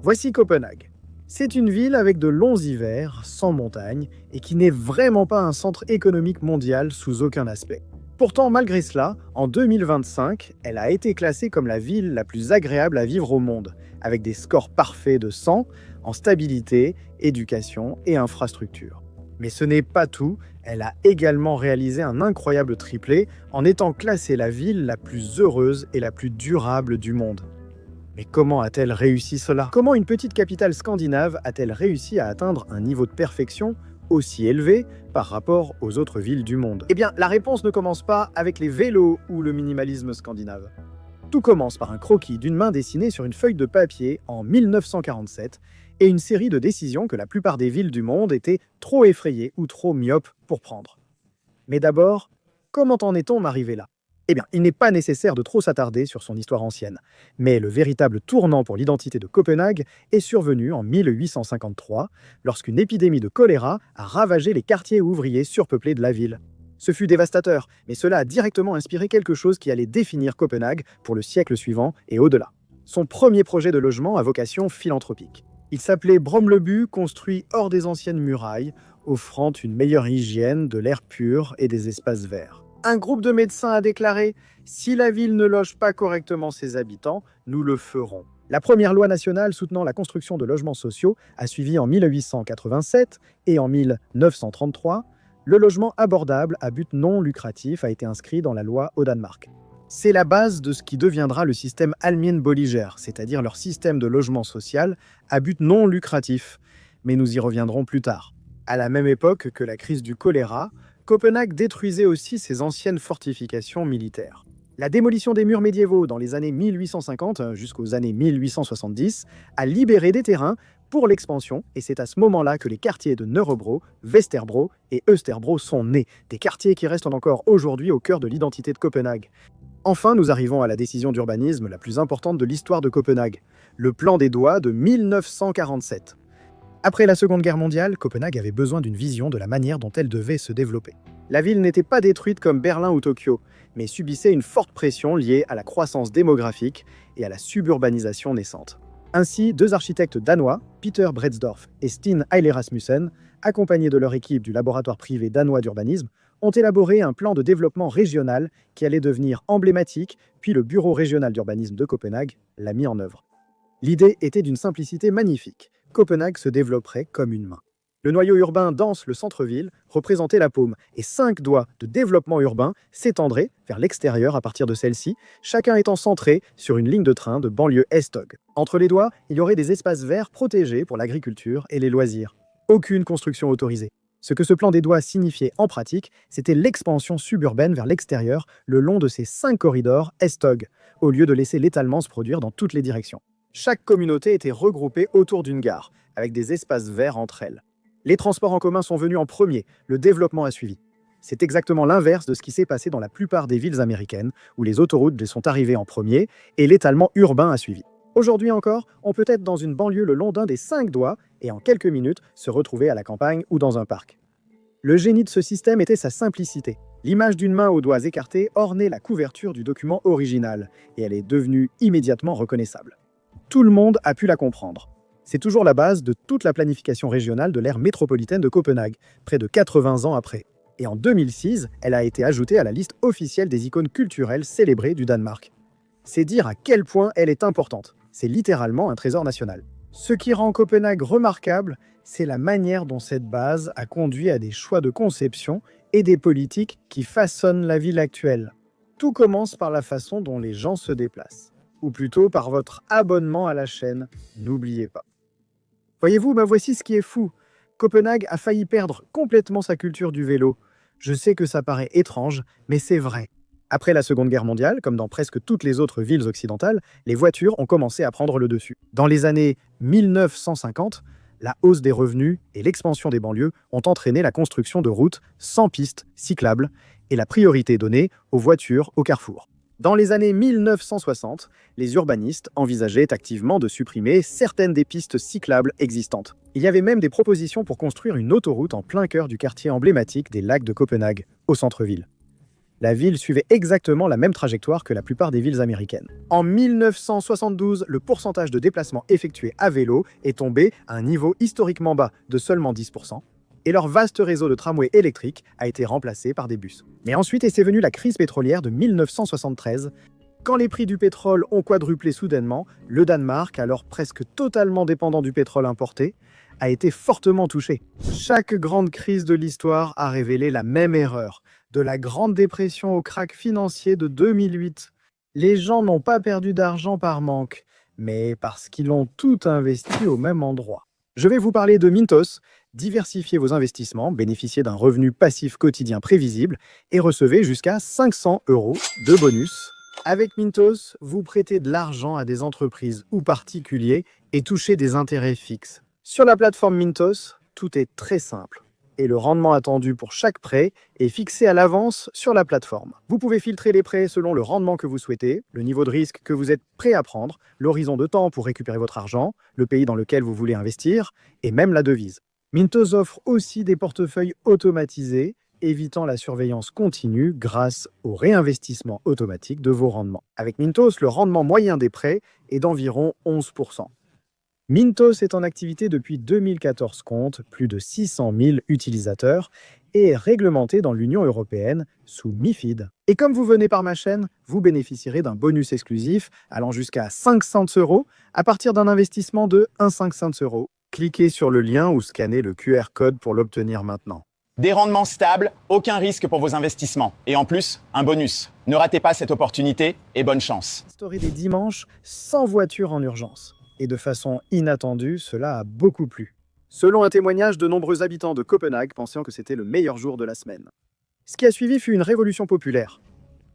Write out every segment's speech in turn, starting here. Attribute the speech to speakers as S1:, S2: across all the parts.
S1: Voici Copenhague. C'est une ville avec de longs hivers, sans montagne, et qui n'est vraiment pas un centre économique mondial sous aucun aspect. Pourtant, malgré cela, en 2025, elle a été classée comme la ville la plus agréable à vivre au monde, avec des scores parfaits de 100 en stabilité, éducation et infrastructure. Mais ce n'est pas tout, elle a également réalisé un incroyable triplé en étant classée la ville la plus heureuse et la plus durable du monde. Mais comment a-t-elle réussi cela? Comment une petite capitale scandinave a-t-elle réussi à atteindre un niveau de perfection aussi élevé par rapport aux autres villes du monde? Eh bien, la réponse ne commence pas avec les vélos ou le minimalisme scandinave. Tout commence par un croquis d'une main dessinée sur une feuille de papier en 1947 et une série de décisions que la plupart des villes du monde étaient trop effrayées ou trop myopes pour prendre. Mais d'abord, comment en est-on arrivé là? Eh bien, il n'est pas nécessaire de trop s'attarder sur son histoire ancienne, mais le véritable tournant pour l'identité de Copenhague est survenu en 1853, lorsqu'une épidémie de choléra a ravagé les quartiers ouvriers surpeuplés de la ville. Ce fut dévastateur, mais cela a directement inspiré quelque chose qui allait définir Copenhague pour le siècle suivant et au-delà. Son premier projet de logement à vocation philanthropique. Il s'appelait Bromleby, construit hors des anciennes murailles, offrant une meilleure hygiène, de l'air pur et des espaces verts. Un groupe de médecins a déclaré « Si la ville ne loge pas correctement ses habitants, nous le ferons ». La première loi nationale soutenant la construction de logements sociaux a suivi en 1887 et en 1933. Le logement abordable à but non lucratif a été inscrit dans la loi au Danemark. C'est la base de ce qui deviendra le système Almenboliger, c'est-à-dire leur système de logement social à but non lucratif. Mais nous y reviendrons plus tard. À la même époque que la crise du choléra, Copenhague détruisait aussi ses anciennes fortifications militaires. La démolition des murs médiévaux dans les années 1850 jusqu'aux années 1870 a libéré des terrains pour l'expansion, et c'est à ce moment-là que les quartiers de Nørrebro, Vesterbro et Østerbro sont nés, des quartiers qui restent encore aujourd'hui au cœur de l'identité de Copenhague. Enfin, nous arrivons à la décision d'urbanisme la plus importante de l'histoire de Copenhague, le plan des Doigts de 1947. Après la Seconde Guerre mondiale, Copenhague avait besoin d'une vision de la manière dont elle devait se développer. La ville n'était pas détruite comme Berlin ou Tokyo, mais subissait une forte pression liée à la croissance démographique et à la suburbanisation naissante. Ainsi, deux architectes danois, Peter Bredesdorf et Steen Heile Rasmussen, accompagnés de leur équipe du laboratoire privé danois d'urbanisme, ont élaboré un plan de développement régional qui allait devenir emblématique, puis le Bureau régional d'urbanisme de Copenhague l'a mis en œuvre. L'idée était d'une simplicité magnifique. Copenhague se développerait comme une main. Le noyau urbain dense, le centre-ville, représentait la paume, et 5 doigts de développement urbain s'étendraient vers l'extérieur à partir de celle-ci, chacun étant centré sur une ligne de train de banlieue Est-Tog. Entre les doigts, il y aurait des espaces verts protégés pour l'agriculture et les loisirs. Aucune construction autorisée. Ce que ce plan des doigts signifiait en pratique, c'était l'expansion suburbaine vers l'extérieur le long de ces 5 corridors Est-Tog, au lieu de laisser l'étalement se produire dans toutes les directions. Chaque communauté était regroupée autour d'une gare, avec des espaces verts entre elles. Les transports en commun sont venus en premier, le développement a suivi. C'est exactement l'inverse de ce qui s'est passé dans la plupart des villes américaines, où les autoroutes sont arrivées en premier et l'étalement urbain a suivi. Aujourd'hui encore, on peut être dans une banlieue le long d'un des 5 doigts et en quelques minutes se retrouver à la campagne ou dans un parc. Le génie de ce système était sa simplicité. L'image d'une main aux doigts écartés ornait la couverture du document original et elle est devenue immédiatement reconnaissable. Tout le monde a pu la comprendre. C'est toujours la base de toute la planification régionale de l'ère métropolitaine de Copenhague, près de 80 ans après. Et en 2006, elle a été ajoutée à la liste officielle des icônes culturelles célébrées du Danemark. C'est dire à quel point elle est importante. C'est littéralement un trésor national. Ce qui rend Copenhague remarquable, c'est la manière dont cette base a conduit à des choix de conception et des politiques qui façonnent la ville actuelle. Tout commence par la façon dont les gens se déplacent. Ou plutôt par votre abonnement à la chaîne, n'oubliez pas. Voyez-vous, voici ce qui est fou. Copenhague a failli perdre complètement sa culture du vélo. Je sais que ça paraît étrange, mais c'est vrai. Après la Seconde Guerre mondiale, comme dans presque toutes les autres villes occidentales, les voitures ont commencé à prendre le dessus. Dans les années 1950, la hausse des revenus et l'expansion des banlieues ont entraîné la construction de routes sans pistes cyclables et la priorité donnée aux voitures au carrefour. Dans les années 1960, les urbanistes envisageaient activement de supprimer certaines des pistes cyclables existantes. Il y avait même des propositions pour construire une autoroute en plein cœur du quartier emblématique des lacs de Copenhague, au centre-ville. La ville suivait exactement la même trajectoire que la plupart des villes américaines. En 1972, le pourcentage de déplacements effectués à vélo est tombé à un niveau historiquement bas de seulement 10%, et leur vaste réseau de tramways électriques a été remplacé par des bus. Mais ensuite est venue la crise pétrolière de 1973. Quand les prix du pétrole ont quadruplé soudainement, le Danemark, alors presque totalement dépendant du pétrole importé, a été fortement touché. Chaque grande crise de l'histoire a révélé la même erreur. De la Grande Dépression au krach financier de 2008, les gens n'ont pas perdu d'argent par manque, mais parce qu'ils ont tout investi au même endroit. Je vais vous parler de Mintos. Diversifiez vos investissements, bénéficiez d'un revenu passif quotidien prévisible et recevez jusqu'à 500 € de bonus. Avec Mintos, vous prêtez de l'argent à des entreprises ou particuliers et touchez des intérêts fixes. Sur la plateforme Mintos, tout est très simple et le rendement attendu pour chaque prêt est fixé à l'avance sur la plateforme. Vous pouvez filtrer les prêts selon le rendement que vous souhaitez, le niveau de risque que vous êtes prêt à prendre, l'horizon de temps pour récupérer votre argent, le pays dans lequel vous voulez investir et même la devise. Mintos offre aussi des portefeuilles automatisés, évitant la surveillance continue grâce au réinvestissement automatique de vos rendements. Avec Mintos, le rendement moyen des prêts est d'environ 11%. Mintos est en activité depuis 2014, compte plus de 600 000 utilisateurs et est réglementé dans l'Union européenne sous MiFID. Et comme vous venez par ma chaîne, vous bénéficierez d'un bonus exclusif allant jusqu'à 500 € à partir d'un investissement de 1,5 €. Cliquez sur le lien ou scannez le QR code pour l'obtenir maintenant.
S2: Des rendements stables, aucun risque pour vos investissements. Et en plus, un bonus. Ne ratez pas cette opportunité et bonne chance.
S1: Story des dimanches, sans voiture en urgence. Et de façon inattendue, cela a beaucoup plu. Selon un témoignage de nombreux habitants de Copenhague pensant que c'était le meilleur jour de la semaine. Ce qui a suivi fut une révolution populaire.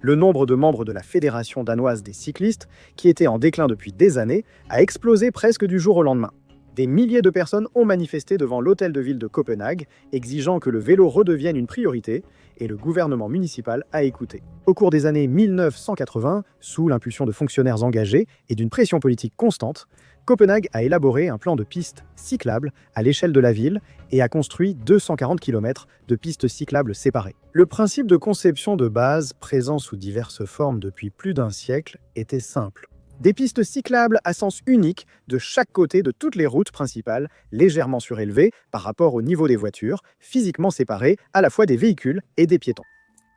S1: Le nombre de membres de la Fédération danoise des cyclistes, qui était en déclin depuis des années, a explosé presque du jour au lendemain. Des milliers de personnes ont manifesté devant l'hôtel de ville de Copenhague, exigeant que le vélo redevienne une priorité, et le gouvernement municipal a écouté. Au cours des années 1980, sous l'impulsion de fonctionnaires engagés et d'une pression politique constante, Copenhague a élaboré un plan de pistes cyclables à l'échelle de la ville et a construit 240 km de pistes cyclables séparées. Le principe de conception de base, présent sous diverses formes depuis plus d'un siècle, était simple. Des pistes cyclables à sens unique de chaque côté de toutes les routes principales, légèrement surélevées par rapport au niveau des voitures, physiquement séparées à la fois des véhicules et des piétons.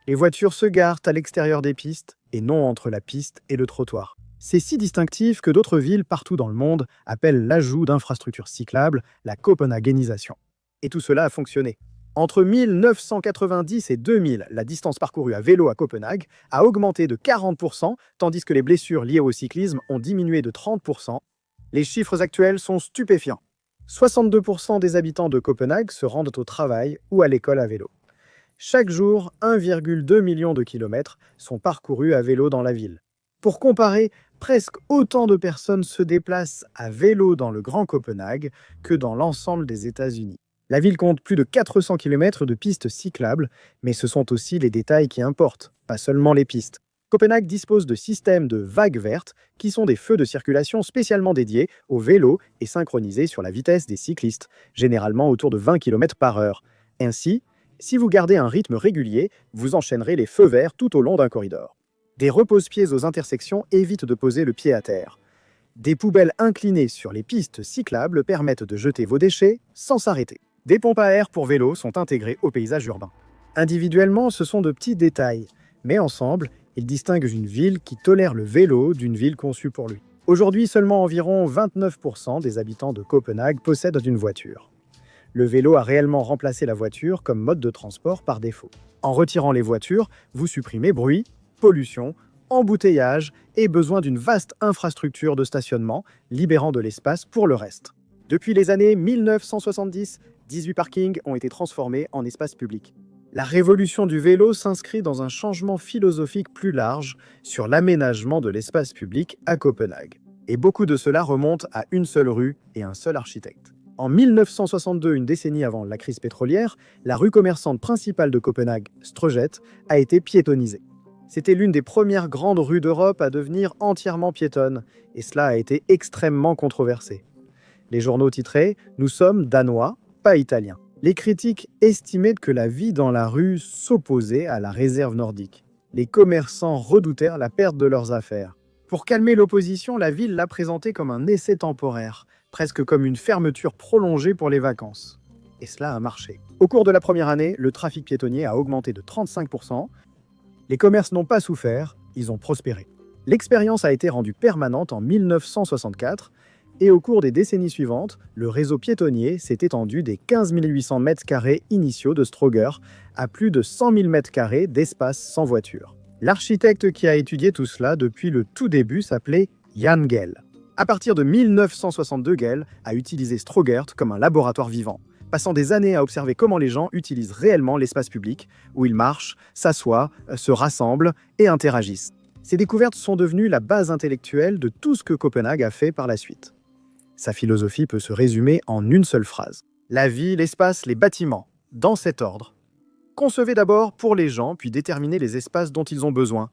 S1: Les voitures se garent à l'extérieur des pistes et non entre la piste et le trottoir. C'est si distinctif que d'autres villes partout dans le monde appellent l'ajout d'infrastructures cyclables la copenhaguénisation. Et tout cela a fonctionné. Entre 1990 et 2000, la distance parcourue à vélo à Copenhague a augmenté de 40%, tandis que les blessures liées au cyclisme ont diminué de 30%. Les chiffres actuels sont stupéfiants. 62% des habitants de Copenhague se rendent au travail ou à l'école à vélo. Chaque jour, 1,2 million de kilomètres sont parcourus à vélo dans la ville. Pour comparer, presque autant de personnes se déplacent à vélo dans le Grand Copenhague que dans l'ensemble des États-Unis. La ville compte plus de 400 km de pistes cyclables, mais ce sont aussi les détails qui importent, pas seulement les pistes. Copenhague dispose de systèmes de vagues vertes, qui sont des feux de circulation spécialement dédiés aux vélos et synchronisés sur la vitesse des cyclistes, généralement autour de 20 km/h. Ainsi, si vous gardez un rythme régulier, vous enchaînerez les feux verts tout au long d'un corridor. Des repose-pieds aux intersections évitent de poser le pied à terre. Des poubelles inclinées sur les pistes cyclables permettent de jeter vos déchets sans s'arrêter. Des pompes à air pour vélos sont intégrées au paysage urbain. Individuellement, ce sont de petits détails, mais ensemble, ils distinguent une ville qui tolère le vélo d'une ville conçue pour lui. Aujourd'hui, seulement environ 29% des habitants de Copenhague possèdent une voiture. Le vélo a réellement remplacé la voiture comme mode de transport par défaut. En retirant les voitures, vous supprimez bruit, pollution, embouteillage et besoin d'une vaste infrastructure de stationnement, libérant de l'espace pour le reste. Depuis les années 1970, 18 parkings ont été transformés en espaces publics. La révolution du vélo s'inscrit dans un changement philosophique plus large sur l'aménagement de l'espace public à Copenhague. Et beaucoup de cela remonte à une seule rue et un seul architecte. En 1962, une décennie avant la crise pétrolière, la rue commerçante principale de Copenhague, Stroget, a été piétonnisée. C'était l'une des premières grandes rues d'Europe à devenir entièrement piétonne, et cela a été extrêmement controversé. Les journaux titraient « Nous sommes danois, pas italiens ». Les critiques estimaient que la vie dans la rue s'opposait à la réserve nordique. Les commerçants redoutèrent la perte de leurs affaires. Pour calmer l'opposition, la ville l'a présenté comme un essai temporaire, presque comme une fermeture prolongée pour les vacances. Et cela a marché. Au cours de la première année, le trafic piétonnier a augmenté de 35%. Les commerces n'ont pas souffert, ils ont prospéré. L'expérience a été rendue permanente en 1964 et au cours des décennies suivantes, le réseau piétonnier s'est étendu des 15 800 m² initiaux de Stroger à plus de 100 000 m² d'espace sans voiture. L'architecte qui a étudié tout cela depuis le tout début s'appelait Jan Gehl. À partir de 1962, Gehl a utilisé Strogert comme un laboratoire vivant, passant des années à observer comment les gens utilisent réellement l'espace public, où ils marchent, s'assoient, se rassemblent et interagissent. Ces découvertes sont devenues la base intellectuelle de tout ce que Copenhague a fait par la suite. Sa philosophie peut se résumer en une seule phrase. La vie, l'espace, les bâtiments, dans cet ordre. Concevez d'abord pour les gens, puis déterminez les espaces dont ils ont besoin,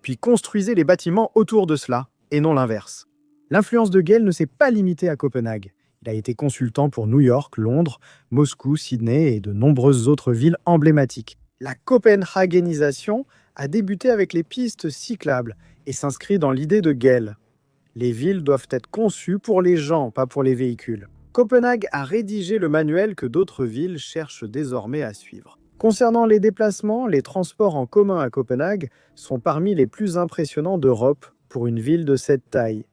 S1: puis construisez les bâtiments autour de cela, et non l'inverse. L'influence de Gehl ne s'est pas limitée à Copenhague. Il a été consultant pour New York, Londres, Moscou, Sydney et de nombreuses autres villes emblématiques. La copenhagénisation a débuté avec les pistes cyclables et s'inscrit dans l'idée de Gehl. Les villes doivent être conçues pour les gens, pas pour les véhicules. Copenhague a rédigé le manuel que d'autres villes cherchent désormais à suivre. Concernant les déplacements, les transports en commun à Copenhague sont parmi les plus impressionnants d'Europe pour une ville de cette taille.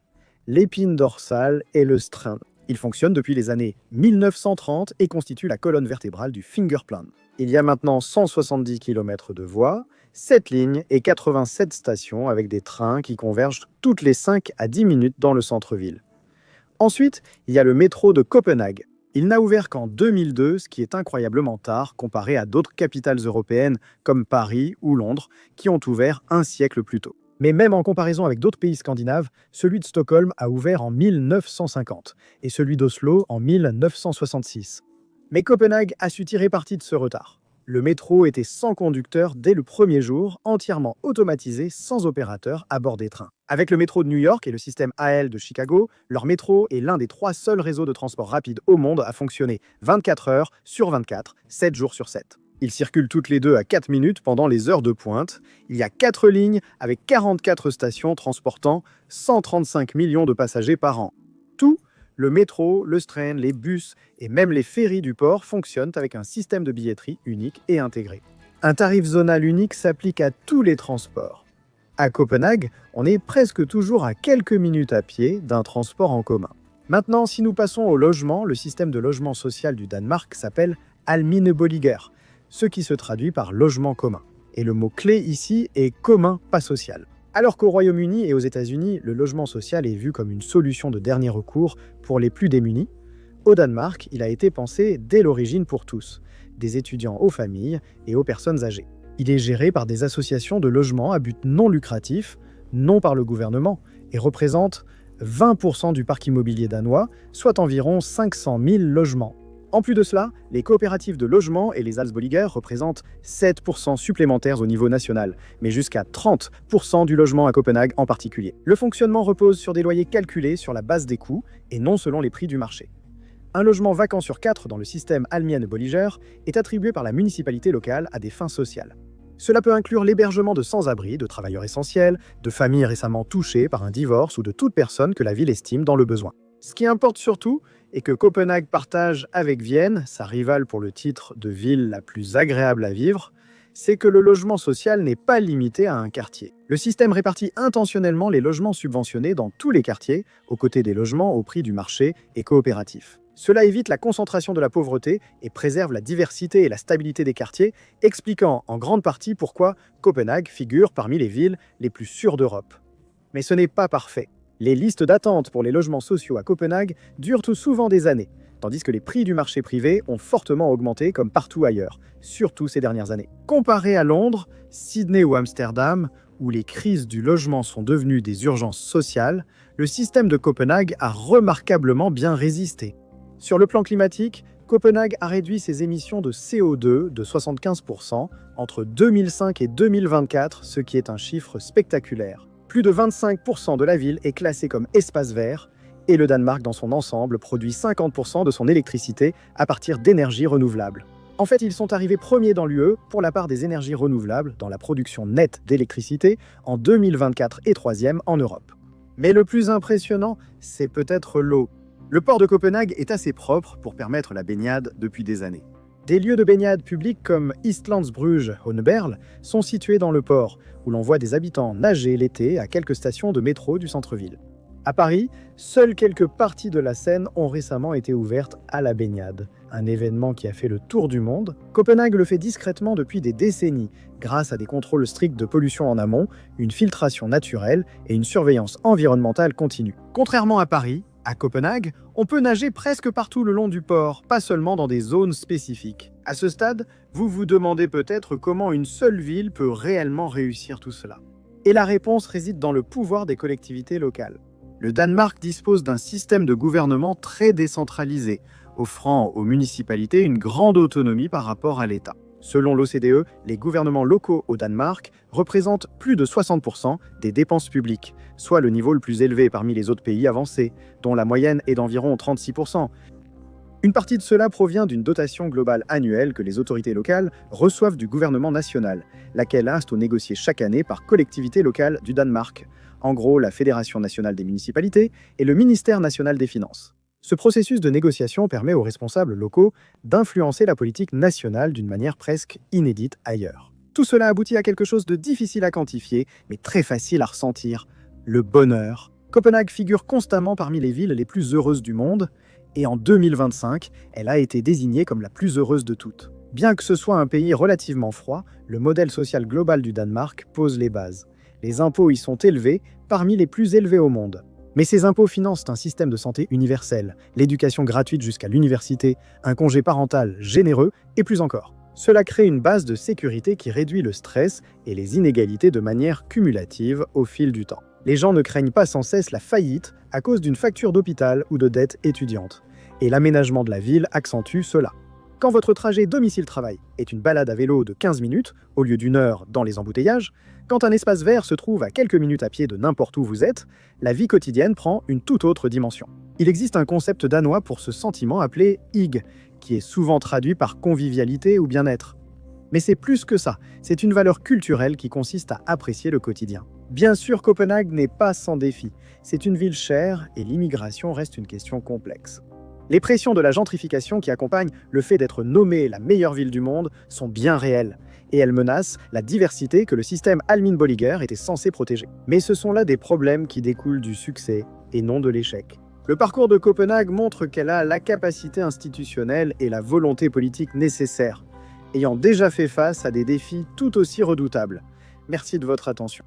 S1: L'épine dorsale et le Strand. Ils fonctionnent depuis les années 1930 et constituent la colonne vertébrale du Fingerplan. Il y a maintenant 170 km de voies, 7 lignes et 87 stations avec des trains qui convergent toutes les 5 à 10 minutes dans le centre-ville. Ensuite, il y a le métro de Copenhague. Il n'a ouvert qu'en 2002, ce qui est incroyablement tard comparé à d'autres capitales européennes comme Paris ou Londres qui ont ouvert un siècle plus tôt. Mais même en comparaison avec d'autres pays scandinaves, celui de Stockholm a ouvert en 1950 et celui d'Oslo en 1966. Mais Copenhague a su tirer parti de ce retard. Le métro était sans conducteur dès le premier jour, entièrement automatisé, sans opérateur à bord des trains. Avec le métro de New York et le système AL de Chicago, leur métro est l'un des 3 seuls réseaux de transport rapide au monde à fonctionner 24 heures sur 24, 7 jours sur 7. Ils circulent toutes les deux à 4 minutes pendant les heures de pointe. Il y a 4 lignes avec 44 stations transportant 135 millions de passagers par an. Tout, le métro, le Strand, les bus et même les ferries du port fonctionnent avec un système de billetterie unique et intégré. Un tarif zonal unique s'applique à tous les transports. À Copenhague, on est presque toujours à quelques minutes à pied d'un transport en commun. Maintenant, si nous passons au logement, le système de logement social du Danemark s'appelle Almineboliger, ce qui se traduit par logement commun. Et le mot-clé ici est commun, pas social. Alors qu'au Royaume-Uni et aux États-Unis, le logement social est vu comme une solution de dernier recours pour les plus démunis, au Danemark, il a été pensé dès l'origine pour tous, des étudiants aux familles et aux personnes âgées. Il est géré par des associations de logement à but non lucratif, non par le gouvernement, et représente 20% du parc immobilier danois, soit environ 500 000 logements. En plus de cela, les coopératives de logement et les Alsboliger représentent 7% supplémentaires au niveau national, mais jusqu'à 30% du logement à Copenhague en particulier. Le fonctionnement repose sur des loyers calculés sur la base des coûts et non selon les prix du marché. Un logement vacant sur 4 dans le système Almineboliger est attribué par la municipalité locale à des fins sociales. Cela peut inclure l'hébergement de sans-abri, de travailleurs essentiels, de familles récemment touchées par un divorce ou de toute personne que la ville estime dans le besoin. Ce qui importe surtout est que Copenhague partage avec Vienne, sa rivale pour le titre de ville la plus agréable à vivre, c'est que le logement social n'est pas limité à un quartier. Le système répartit intentionnellement les logements subventionnés dans tous les quartiers, aux côtés des logements au prix du marché et coopératif. Cela évite la concentration de la pauvreté et préserve la diversité et la stabilité des quartiers, expliquant en grande partie pourquoi Copenhague figure parmi les villes les plus sûres d'Europe. Mais ce n'est pas parfait. Les listes d'attente pour les logements sociaux à Copenhague durent tout souvent des années, tandis que les prix du marché privé ont fortement augmenté comme partout ailleurs, surtout ces dernières années. Comparé à Londres, Sydney ou Amsterdam, où les crises du logement sont devenues des urgences sociales, le système de Copenhague a remarquablement bien résisté. Sur le plan climatique, Copenhague a réduit ses émissions de CO2 de 75% entre 2005 et 2024, ce qui est un chiffre spectaculaire. Plus de 25% de la ville est classée comme espace vert et le Danemark dans son ensemble produit 50% de son électricité à partir d'énergies renouvelables. En fait, ils sont arrivés premiers dans l'UE pour la part des énergies renouvelables dans la production nette d'électricité en 2024 et troisième en Europe. Mais le plus impressionnant, c'est peut-être l'eau. Le port de Copenhague est assez propre pour permettre la baignade depuis des années. Des lieux de baignade publics comme Islandsbrugge Honeberl sont situés dans le port, où l'on voit des habitants nager l'été à quelques stations de métro du centre-ville. À Paris, seules quelques parties de la Seine ont récemment été ouvertes à la baignade, un événement qui a fait le tour du monde. Copenhague le fait discrètement depuis des décennies, grâce à des contrôles stricts de pollution en amont, une filtration naturelle et une surveillance environnementale continue. Contrairement à Paris, à Copenhague, on peut nager presque partout le long du port, pas seulement dans des zones spécifiques. À ce stade, vous vous demandez peut-être comment une seule ville peut réellement réussir tout cela. Et la réponse réside dans le pouvoir des collectivités locales. Le Danemark dispose d'un système de gouvernement très décentralisé, offrant aux municipalités une grande autonomie par rapport à l'État. Selon l'OCDE, les gouvernements locaux au Danemark représentent plus de 60% des dépenses publiques, soit le niveau le plus élevé parmi les autres pays avancés, dont la moyenne est d'environ 36%. Une partie de cela provient d'une dotation globale annuelle que les autorités locales reçoivent du gouvernement national, laquelle est négociée chaque année par collectivités locales du Danemark, en gros la Fédération nationale des municipalités et le ministère national des finances. Ce processus de négociation permet aux responsables locaux d'influencer la politique nationale d'une manière presque inédite ailleurs. Tout cela aboutit à quelque chose de difficile à quantifier, mais très facile à ressentir, le bonheur. Copenhague figure constamment parmi les villes les plus heureuses du monde, et en 2025, elle a été désignée comme la plus heureuse de toutes. Bien que ce soit un pays relativement froid, le modèle social global du Danemark pose les bases. Les impôts y sont élevés, parmi les plus élevés au monde. Mais ces impôts financent un système de santé universel, l'éducation gratuite jusqu'à l'université, un congé parental généreux et plus encore. Cela crée une base de sécurité qui réduit le stress et les inégalités de manière cumulative au fil du temps. Les gens ne craignent pas sans cesse la faillite à cause d'une facture d'hôpital ou de dette étudiante. Et l'aménagement de la ville accentue cela. Quand votre trajet domicile-travail est une balade à vélo de 15 minutes, au lieu d'une heure dans les embouteillages, quand un espace vert se trouve à quelques minutes à pied de n'importe où vous êtes, la vie quotidienne prend une toute autre dimension. Il existe un concept danois pour ce sentiment appelé hygge, qui est souvent traduit par convivialité ou bien-être. Mais c'est plus que ça, c'est une valeur culturelle qui consiste à apprécier le quotidien. Bien sûr, Copenhague n'est pas sans défi. C'est une ville chère et l'immigration reste une question complexe. Les pressions de la gentrification qui accompagnent le fait d'être nommée la meilleure ville du monde sont bien réelles, et elles menacent la diversité que le système Alminboliger était censé protéger. Mais ce sont là des problèmes qui découlent du succès et non de l'échec. Le parcours de Copenhague montre qu'elle a la capacité institutionnelle et la volonté politique nécessaires, ayant déjà fait face à des défis tout aussi redoutables. Merci de votre attention.